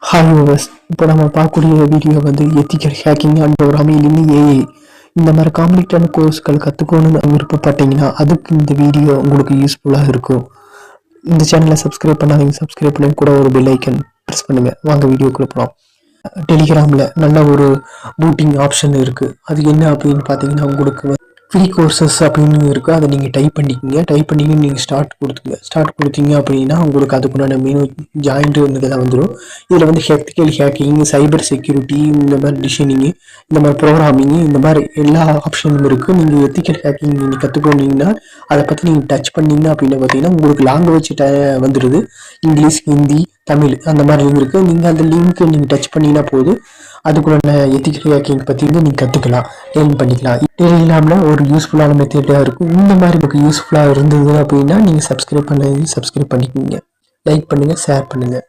Hi viewers, இப்போ நம்ம பார்க்கக்கூடிய வீடியோ வந்து எத்திக்கல் ஹேக்கிங் அண்ட் ஒரு அமையிலிருந்து ஏஐ இந்த மாதிரி காம்ப்ளிகேட்டான கோர்ஸ்கள் கற்றுக்கணும்னு விருப்பப்பட்டீங்கன்னா அதுக்கு இந்த வீடியோ உங்களுக்கு யூஸ்ஃபுல்லாக இருக்கும். இந்த சேனலை சப்ஸ்கிரைப் பண்ணாதீங்க, சப்ஸ்கிரைப் பண்ணி கூட ஒரு பெல் ஐக்கன் ப்ரெஸ் பண்ணுங்கள். வாங்க வீடியோக்குள்ளே போகலாம். டெலிகிராமில் நல்ல ஒரு பூட்டிங் ஆப்ஷன் இருக்குது. அது என்ன அப்படின்னு பார்த்தீங்கன்னா உங்களுக்கு ஃப்ரீ கோர்சஸ் அப்படின்னு இருக்குது. அதை நீங்கள் டைப் பண்ணிக்கிங்க. டைப் பண்ணிங்க நீங்கள் ஸ்டார்ட் கொடுத்தீங்க அப்படின்னா உங்களுக்கு அதுக்குண்டான மெனு ஜாயின்ட்டு இதெல்லாம் வந்துடும். இதில் வந்து எத்திக்கல் ஹேக்கிங், சைபர் செக்யூரிட்டி, இந்த மாதிரி டிசைனிங்கு, இந்த மாதிரி ப்ரோக்ராமிங்கு, இந்த மாதிரி எல்லா ஆப்ஷனும் இருக்குது. நீங்கள் எத்திக்கல் ஹேக்கிங் நீங்கள் கற்றுக்கொண்டீங்கன்னா அதை பற்றி நீங்கள் டச் பண்ணிங்க அப்படின்னு பார்த்தீங்கன்னா உங்களுக்கு லாங்குவேஜ் வந்துடுது. இங்கிலீஷ், ஹிந்தி, தமிழ் அந்த மாதிரி லிங்க் இருக்குது. நீங்கள் அந்த லிங்க்கு நீங்கள் டச் பண்ணிங்கன்னா போதும், அதுக்குள்ள எத்திக்கல் ஹேக்கிங் பற்றி நீங்கள் கற்றுக்கலாம், லேர்ன் பண்ணிக்கலாம். டெலிகிராமில் ஒரு யூஸ்ஃபுல்லான மெத்தடாக இருக்கும். இந்த மாதிரி உங்களுக்கு யூஸ்ஃபுல்லாக இருந்தது அப்படின்னா நீங்கள் சப்ஸ்கிரைப் பண்ணிக்கிங்க. லைக் பண்ணுங்கள், ஷேர் பண்ணுங்கள்.